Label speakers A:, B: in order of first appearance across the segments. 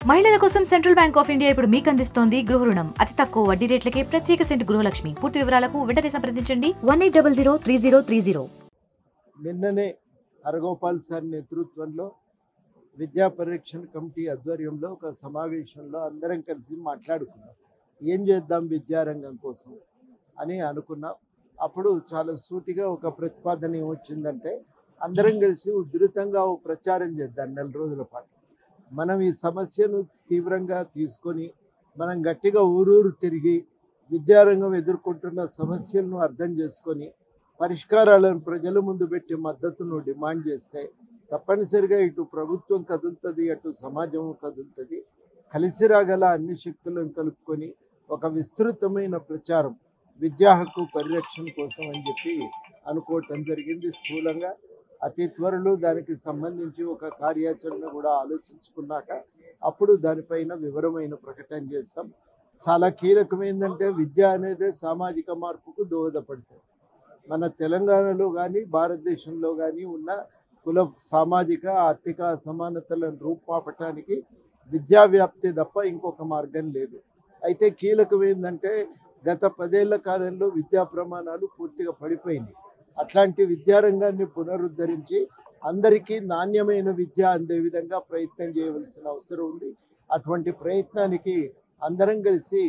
A: మహిళల కోసం central bank of India ఇప్పుడు మీకు అందిస్తోంది గృహ రుణం అతి తక్కువ వడ్డీ రేట్లకే ప్రత్యేక సెంట్ గృహలక్ష్మి. పూర్తి వివరాలకు వెంటనే సంప్రదించండి 18003030.
B: నిన్ననే హరగోపాల్ సార్ నేతృత్వంలో విద్యా పరిరక్షణ కమిటీ ఆధ్వర్యంలో ఒక సమావేశంలో అందరం కలిసి మాట్లాడుకున్నాం. ఏం చేద్దాం విద్యారంగం కోసం అని అనుకున్నాం. అప్పుడు చాలా సూటిగా ఒక ప్రతిపాదన ఏమొచ్చిందంటే, అందరం కలిసి ఉధృతంగా ఓ ప్రచారం చేద్దాం 4 రోజుల పాటు. మనం ఈ సమస్యను తీవ్రంగా తీసుకొని మనం గట్టిగా ఊరూరు తిరిగి విద్యారంగం ఎదుర్కొంటున్న సమస్యలను అర్థం చేసుకొని పరిష్కారాలను ప్రజల ముందు పెట్టి మద్దతును డిమాండ్ చేస్తే తప్పనిసరిగా ఇటు ప్రభుత్వం కదులుతుంది, అటు సమాజం కదులుతుంది. కలిసి రాగల అన్ని శక్తులను కలుపుకొని ఒక విస్తృతమైన ప్రచారం విద్యా హక్కు పరిరక్షణ కోసం అని చెప్పి అనుకోవటం జరిగింది. స్థూలంగా అతి త్వరలో దానికి సంబంధించి ఒక కార్యాచరణ కూడా ఆలోచించుకున్నాక అప్పుడు దానిపైన వివరమైన ప్రకటన చేస్తాం. చాలా కీలకమైందంటే విద్య అనేది సామాజిక మార్పుకు దోహదపడుతుంది. మన తెలంగాణలో కానీ భారతదేశంలో కానీ ఉన్న కుల సామాజిక ఆర్థిక అసమానతలను రూపుమాపటానికి విద్యా వ్యాప్తి తప్ప ఇంకొక మార్గం లేదు. అయితే కీలకమైందంటే గత 10 ఏళ్ల కాలంలో విద్యా ప్రమాణాలు పూర్తిగా పడిపోయినాయి. అట్లాంటి విద్యారంగాన్ని పునరుద్ధరించి అందరికీ నాణ్యమైన విద్య అందే విధంగా ప్రయత్నం చేయవలసిన అవసరం ఉంది. అటువంటి ప్రయత్నానికి అందరం కలిసి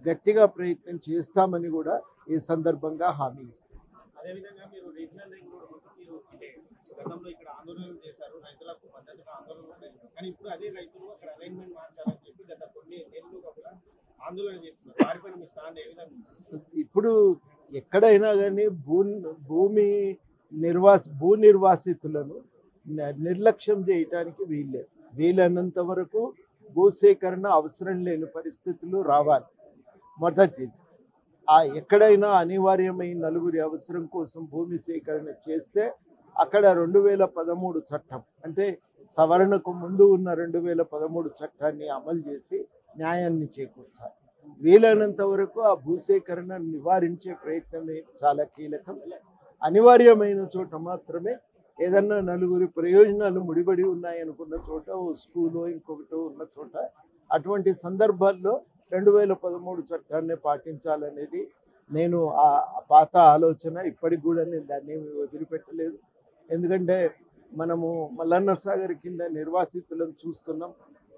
B: గట్టిగా ప్రయత్నం చేస్తామని కూడా ఈ సందర్భంగా హామీ ఇస్తాం.
C: అదేవిధంగా మీరు రీజనల్ రింగ్ రోడ్ కోసం మీరు అంటే గతంలో ఇక్కడ ఆందోళనలు చేశారు, రైతులకు మద్దతుగా ఆందోళనలు చేశారు. కానీ ఇప్పుడు అదే రైతులు అక్కడ అలైన్మెంట్ మార్చాలని చెప్పి గత కొన్ని నెలలుగా కూడా ఆందోళన చేస్తున్నారు. వారిపైన మీ స్టాండ్ ఏ విధంగా?
B: ఇప్పుడు ఎక్కడైనా కానీ భూ నిర్వాసితులను నిర్లక్ష్యం చేయటానికి వీలైనంత వరకు భూసేకరణ అవసరం లేని పరిస్థితులు రావాలి. మొదటిది ఎక్కడైనా అనివార్యమైన నలుగురి అవసరం కోసం భూమి సేకరణ చేస్తే అక్కడ 2013 చట్టం అంటే సవరణకు ముందు ఉన్న 2013 చట్టాన్ని అమలు చేసి న్యాయాన్ని చేకూర్చాలి. వీలైనంత వరకు ఆ భూసేకరణ నివారించే ప్రయత్నమే చాలా కీలకం. అనివార్యమైన చోట మాత్రమే ఏదన్నా నలుగురి ప్రయోజనాలు ముడిపడి ఉన్నాయనుకున్న చోట ఓ స్కూలో ఇంకొకటో ఉన్న చోట అటువంటి సందర్భాల్లో 2013 చట్టాన్ని పాటించాలనేది నేను ఆ పాత ఆలోచన. ఇప్పటికి కూడా నేను దాన్ని వదిలిపెట్టలేదు. ఎందుకంటే మనము మల్లన్న సాగర్ కింద నిర్వాసితులను చూస్తున్నాం.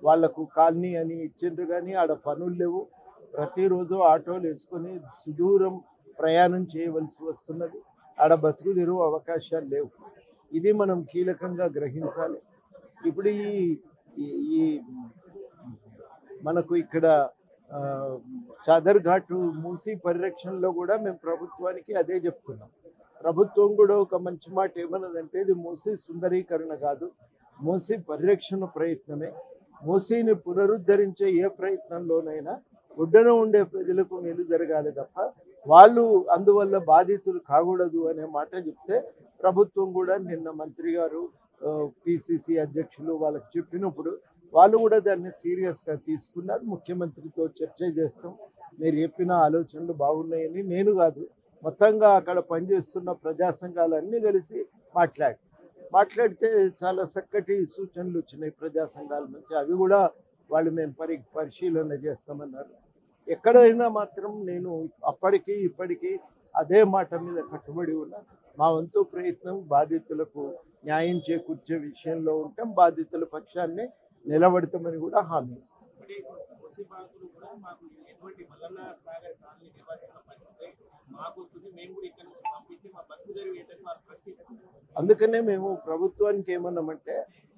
B: వాళ్లకు కాలనీ అని ఇచ్చిండ్రు కానీ ఆడ పనులు లేవు. ప్రతిరోజు ఆటోలు వేసుకొని సుదూరం ప్రయాణం చేయవలసి వస్తున్నది. ఆడ బతుకు తెరువు అవకాశాలు లేవు. ఇది మనం కీలకంగా గ్రహించాలి. ఇప్పుడు ఈ మనకు ఇక్కడ చాదర్ ఘాటు మూసీ పరిరక్షణలో కూడా మేము ప్రభుత్వానికి అదే చెప్తున్నాం. ప్రభుత్వం కూడా ఒక మంచి మాట ఏమన్నదంటే, ఇది మూసీ సుందరీకరణ కాదు, మూసీ పరిరక్షణ ప్రయత్నమే. మూసీని పునరుద్ధరించే ఏ ప్రయత్నంలోనైనా ఒడ్డున ఉండే ప్రజలకు మేలు జరగాలి తప్ప వాళ్ళు అందువల్ల బాధితులు కాకూడదు అనే మాట చెప్తే ప్రభుత్వం కూడా నిన్న మంత్రి గారు పిసిసి అధ్యక్షులు వాళ్ళకి చెప్పినప్పుడు వాళ్ళు కూడా దాన్ని సీరియస్గా తీసుకున్నారు. ముఖ్యమంత్రితో చర్చ చేస్తాం. మీరు చెప్పిన ఆలోచనలు బాగున్నాయని నేను కాదు, మొత్తంగా అక్కడ పనిచేస్తున్న ప్రజా సంఘాలన్నీ కలిసి మాట్లాడితే చాలా చక్కటి సూచనలు వచ్చినాయి ప్రజా సంఘాల నుంచి. అవి కూడా వాళ్ళు మేము పరిశీలన చేస్తామన్నారు. ఎక్కడైనా మాత్రం నేను అప్పటికి ఇప్పటికీ అదే మాట మీద కట్టుబడి ఉన్నా. మా వంతు ప్రయత్నం బాధితులకు న్యాయం చేకూర్చే విషయంలో ఉంటాం. బాధితుల పక్షాన్ని నిలబడతామని కూడా హామీ ఇస్తాం. అందుకనే మేము ప్రభుత్వానికి ఏమన్నామంటే,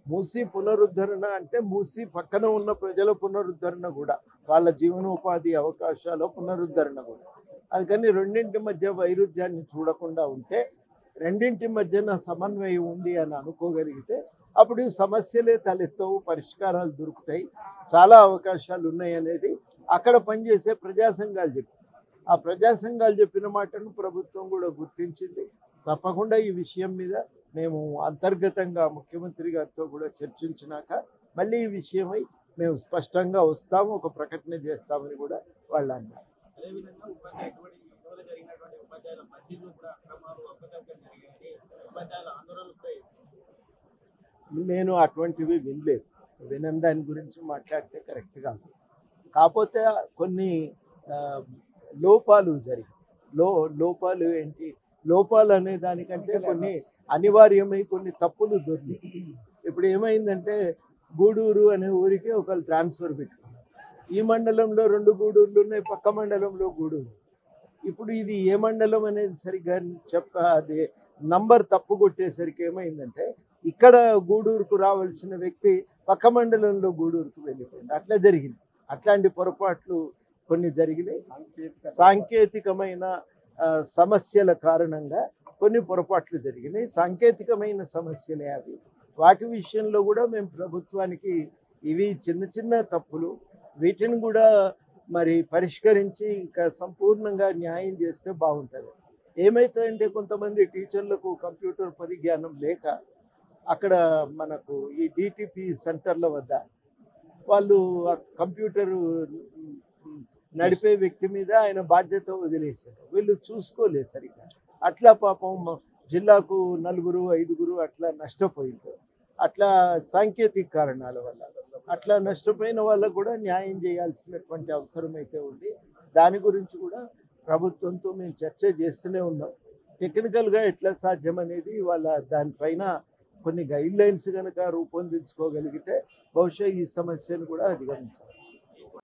B: మూసీ పునరుద్ధరణ అంటే మూసీ పక్కన ఉన్న ప్రజల పునరుద్ధరణ కూడా, వాళ్ళ జీవనోపాధి అవకాశాల పునరుద్ధరణ కూడా. అందుకని రెండింటి మధ్య వైరుధ్యాన్ని చూడకుండా ఉంటే, రెండింటి మధ్యన సమన్వయం ఉంది అని అనుకోగలిగితే అప్పుడు సమస్యలే తలెత్తవు, పరిష్కారాలు దొరుకుతాయి, చాలా అవకాశాలు ఉన్నాయి అనేది అక్కడ పనిచేసే ప్రజా సంఘాలు చెప్పి, ఆ ప్రజా సంఘాలు చెప్పిన మాటను ప్రభుత్వం కూడా గుర్తించింది. తప్పకుండా ఈ విషయం మీద మేము అంతర్గతంగా ముఖ్యమంత్రి గారితో కూడా చర్చించినాక మళ్ళీ ఈ విషయమై మేము స్పష్టంగా వస్తాము, ఒక ప్రకటన చేస్తామని కూడా వాళ్ళు అన్నారు. నేను అటువంటివి వినలేదు. వినని దాని గురించి మాట్లాడితే కరెక్ట్ కాదు. కాకపోతే కొన్ని లోపాలు జరిగాయి. లోపాలు ఏంటి? లోపాలు అనే దానికంటే కొన్ని అనివార్యమై కొన్ని తప్పులు దొరికి. ఇప్పుడు ఏమైందంటే గూడూరు అనే ఊరికి ఒకళ్ళు ట్రాన్స్ఫర్ పెట్టుకున్నారు. ఈ మండలంలో 2 గూడూరులు ఉన్నాయి, పక్క మండలంలో గూడూరు. ఇప్పుడు ఇది ఏ మండలం అనేది సరిగ్గా అది నంబర్ తప్పు కొట్టేసరికి ఏమైందంటే ఇక్కడ గూడూరుకు రావాల్సిన వ్యక్తి పక్క మండలంలో గూడూరుకు వెళ్ళిపోయింది. అట్లా జరిగింది. అట్లాంటి పొరపాట్లు కొన్ని జరిగినాయి. సాంకేతికమైన సమస్యల కారణంగా కొన్ని పొరపాట్లు జరిగినాయి. సాంకేతికమైన సమస్యలే అవి. వాటి విషయంలో కూడా మేము ప్రభుత్వానికి ఇవి చిన్న చిన్న తప్పులు, వీటిని కూడా మరి పరిష్కరించి ఇంకా సంపూర్ణంగా న్యాయం చేస్తే బాగుంటుంది. ఏమవుతుందంటే కొంతమంది టీచర్లకు కంప్యూటర్ పరిజ్ఞానం లేక అక్కడ మనకు ఈ డిటిపి సెంటర్ల వద్ద వాళ్ళు ఆ కంప్యూటరు నడిపే వ్యక్తి మీద ఆయన బాధ్యత వదిలేశారు. వీళ్ళు చూసుకోలేదు సరిగ్గా. అట్లా పాపం జిల్లాకు 4, 5 అట్లా నష్టపోయింది. అట్లా సాంకేతిక కారణాల వల్ల అట్లా నష్టపోయిన వాళ్ళకు కూడా న్యాయం చేయాల్సినటువంటి అవసరం అయితే ఉంది. దాని గురించి కూడా ప్రభుత్వంతో మేము చర్చ చేస్తూనే ఉన్నాం. టెక్నికల్గా ఎట్లా సాధ్యం అనేది వాళ్ళ దానిపైన కొన్ని గైడ్ లైన్స్ కనుక రూపొందించుకోగలిగితే బహుశా ఈ సమస్యను కూడా అధిగమించవచ్చు.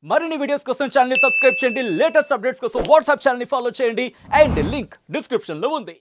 D: మరిన్ని వీడియోస్ కోసం ఛానల్ ని సబ్స్క్రైబ్ చేయండి. లేటెస్ట్ అప్డేట్స్ కోసం వాట్సాప్ ఛానల్ ని ఫాలో చేయండి. అండ్ లింక్ డిస్క్రిప్షన్ లో ఉంది.